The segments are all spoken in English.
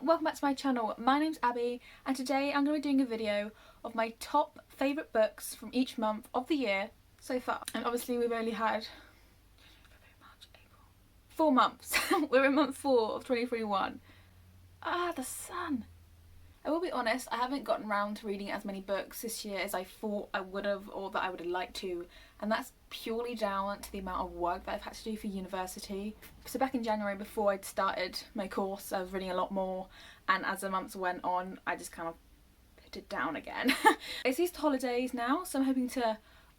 welcome back to my channel. My name's Abby and today I'm going to be doing a video of my top favourite books from each month of the year so far. And obviously we've only had 4 months. We're in month 4 of 2021. The sun. I will be honest, I haven't gotten around to reading as many books this year as I thought I would have or that I would have liked to, and that's purely down to the amount of work that I've had to do for university. So back in January, before I'd started my course, I was reading a lot more, and as the months went on I just kind of put it down again. It's Easter holidays now, so I'm hoping to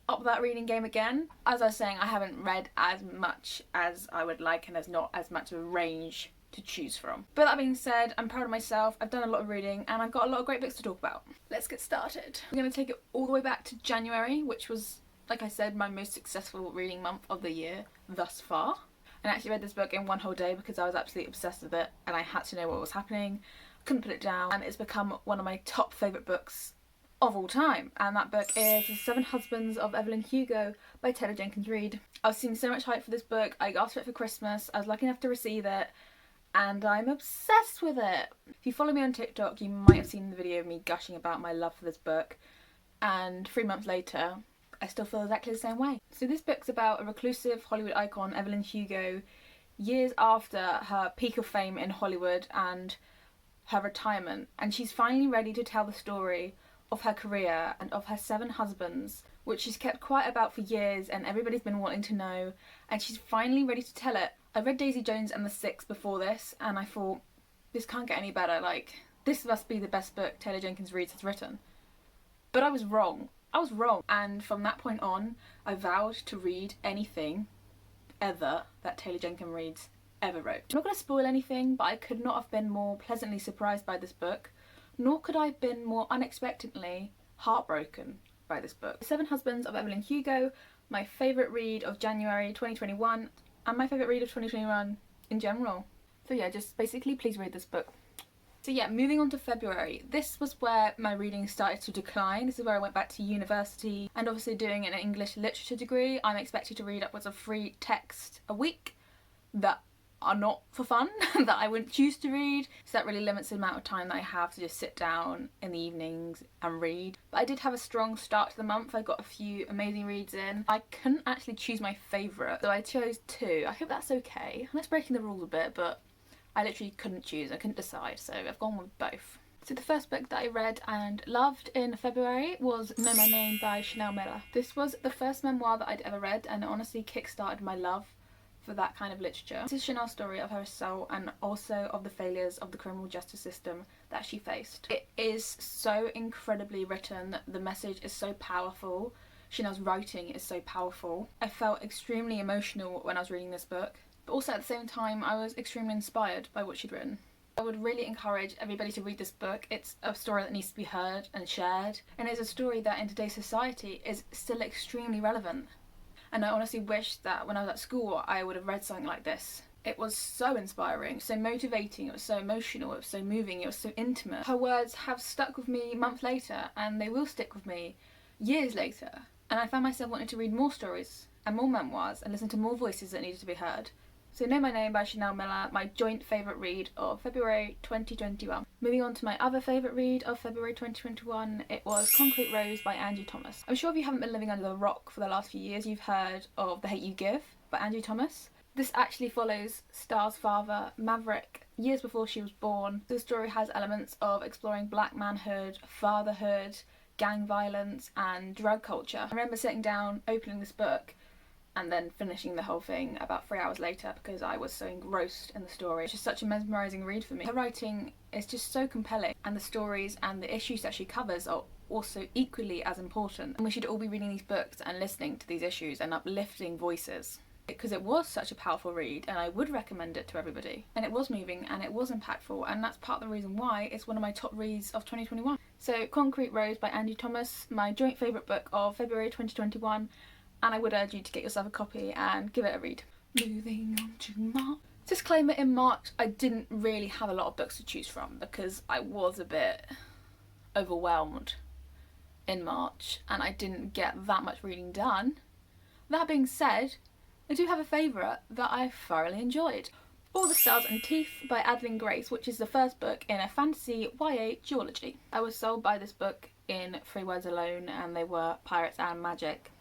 up that reading game again. As I was saying, I haven't read as much as I would like and there's not as much of a range to choose from. But that being said, I'm proud of myself, I've done a lot of reading and I've got a lot of great books to talk about. Let's get started. I'm going to take it all the way back to January, which was, like I said, my most successful reading month of the year thus far. And I actually read this book in one whole day because I was absolutely obsessed with it and I had to know what was happening. I couldn't put it down, and it's become one of my top favourite books of all time, and that book is The 7 Husbands of Evelyn Hugo by Taylor Jenkins Reid. I was seeing so much hype for this book. I asked for it for Christmas, I was lucky enough to receive it, and I'm obsessed with it. If you follow me on TikTok, you might have seen the video of me gushing about my love for this book, and 3 months later I still feel exactly the same way. So this book's about a reclusive Hollywood icon, Evelyn Hugo, years after her peak of fame in Hollywood and her retirement, and she's finally ready to tell the story of her career and of her 7 husbands, which she's kept quiet about for years and everybody's been wanting to know, and she's finally ready to tell it. I read Daisy Jones and the Six before this and I thought, this can't get any better, like, this must be the best book Taylor Jenkins Reid has written. But I was wrong. I was wrong, and from that point on I vowed to read anything ever that Taylor Jenkins Reid ever wrote. I'm not going to spoil anything, but I could not have been more pleasantly surprised by this book, nor could I have been more unexpectedly heartbroken by this book. The 7 Husbands of Evelyn Hugo, my favourite read of January 2021 and my favourite read of 2021 in general. So yeah, just basically please read this book. So yeah, moving on to February. This was where my reading started to decline. This is where I went back to university, and obviously doing an English literature degree, I'm expected to read upwards of 3 texts a week that are not for fun, that I wouldn't choose to read, so that really limits the amount of time that I have to just sit down in the evenings and read. But I did have a strong start to the month. I got a few amazing reads in. I couldn't actually choose my favourite, so I chose 2. I hope that's okay. That's breaking the rules a bit, but I literally couldn't choose, I couldn't decide, so I've gone with both. So the first book that I read and loved in February was Know My Name by Chanel Miller. This was the first memoir that I'd ever read, and it honestly kick-started my love for that kind of literature. This is Chanel's story of her assault and also of the failures of the criminal justice system that she faced. It is so incredibly written, the message is so powerful, Chanel's writing is so powerful. I felt extremely emotional when I was reading this book, but also at the same time I was extremely inspired by what she'd written. I would really encourage everybody to read this book. It's a story that needs to be heard and shared, and it's a story that in today's society is still extremely relevant. And I honestly wish that when I was at school I would have read something like this. It was so inspiring, so motivating, it was so emotional, it was so moving, it was so intimate. Her words have stuck with me months later, and they will stick with me years later. And I found myself wanting to read more stories and more memoirs and listen to more voices that needed to be heard. So Know My Name by Chanel Miller, my joint favourite read of February 2021. Moving on to my other favourite read of February 2021, it was Concrete Rose by Angie Thomas. I'm sure if you haven't been living under a rock for the last few years, you've heard of The Hate You Give by Angie Thomas. This actually follows Star's father, Maverick, years before she was born. The story has elements of exploring black manhood, fatherhood, gang violence and drug culture. I remember sitting down, opening this book, and then finishing the whole thing about 3 hours later because I was so engrossed in the story. It's just such a mesmerising read for me. Her writing is just so compelling, and the stories and the issues that she covers are also equally as important. And we should all be reading these books and listening to these issues and uplifting voices, because it was such a powerful read and I would recommend it to everybody. And it was moving and it was impactful, and that's part of the reason why it's one of my top reads of 2021. So Concrete Rose by Angie Thomas, my joint favourite book of February 2021. And I would urge you to get yourself a copy and give it a read. Moving on to March. Disclaimer, in March I didn't really have a lot of books to choose from because I was a bit overwhelmed in March and I didn't get that much reading done. That being said, I do have a favourite that I thoroughly enjoyed. All the Stars and Teeth by Adeline Grace, which is the first book in a fantasy YA duology. I was sold by this book in 3 words alone, and they were pirates and magic.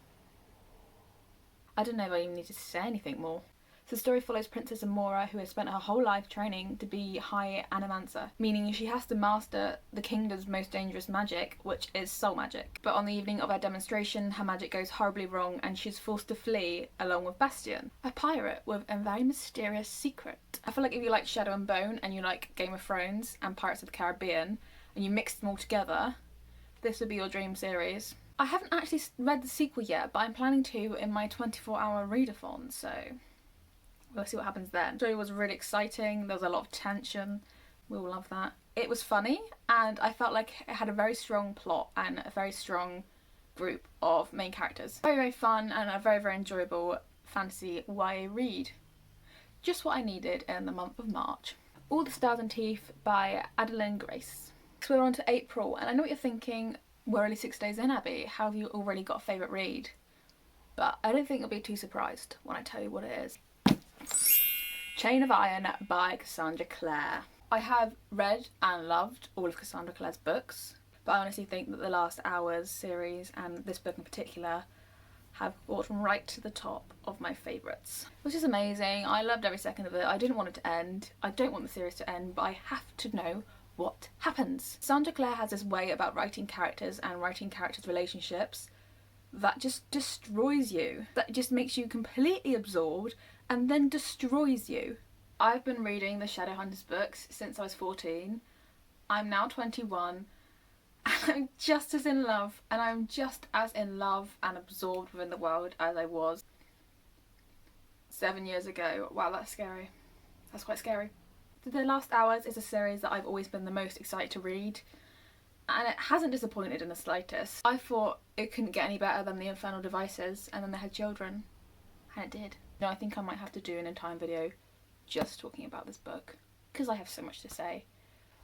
I don't know if I even need to say anything more. So the story follows Princess Amora, who has spent her whole life training to be High Animancer, meaning she has to master the kingdom's most dangerous magic, which is soul magic. But on the evening of her demonstration, her magic goes horribly wrong and she's forced to flee along with Bastion, a pirate with a very mysterious secret. I feel like if you like Shadow and Bone and you like Game of Thrones and Pirates of the Caribbean and you mix them all together, this would be your dream series. I haven't actually read the sequel yet, but I'm planning to in my 24-hour readathon, so we'll see what happens then. The story was really exciting, there was a lot of tension, we all love that. It was funny, and I felt like it had a very strong plot and a very strong group of main characters. Very, very fun and a very, very enjoyable fantasy YA read. Just what I needed in the month of March. All the Stars and Teeth by Adeline Grace. So we're on to April, and I know what you're thinking, we're only 6 days in, Abby, how have you already got a favourite read? But I don't think you'll be too surprised when I tell you what it is. Chain of Iron by Cassandra Clare. I have read and loved all of Cassandra Clare's books, but I honestly think that the Last Hours series, and this book in particular, have brought right to the top of my favourites. It was just amazing, I loved every second of it, I didn't want it to end, I don't want the series to end, but I have to know what happens. Cassandra Clare has this way about writing characters and writing characters' relationships that just destroys you, that just makes you completely absorbed and then destroys you. I've been reading the Shadowhunters books since I was 14. I'm now 21 and I'm just as in love, and I'm just as in love and absorbed within the world as I was 7 years ago. Wow, that's scary. That's quite scary. The Last Hours is a series that I've always been the most excited to read, and it hasn't disappointed in the slightest. I thought it couldn't get any better than the Infernal Devices, and then they had children, and it did. No, I think I might have to do an entire video just talking about this book, because I have so much to say.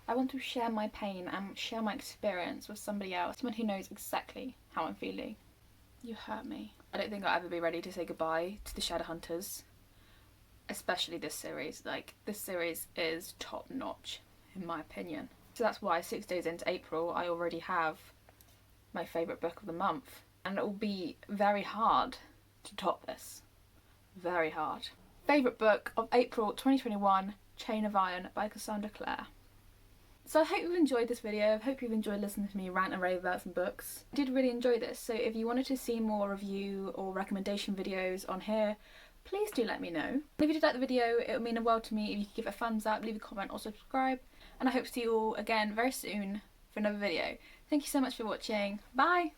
I want to share my pain and share my experience with somebody else, someone who knows exactly how I'm feeling. You hurt me. I don't think I'll ever be ready to say goodbye to the Shadowhunters, especially this series. Like, this series is top notch in my opinion. So that's why 6 days into April I already have my favourite book of the month, and it will be very hard to top this. Very hard. Favourite book of April 2021, Chain of Iron by Cassandra Clare. So I hope you've enjoyed this video, I hope you've enjoyed listening to me rant and rave about some books. I did really enjoy this, so if you wanted to see more review or recommendation videos on here, please do let me know. If you did like the video, it would mean the world to me if you could give it a thumbs up, leave a comment or subscribe, and I hope to see you all again very soon for another video. Thank you so much for watching, bye!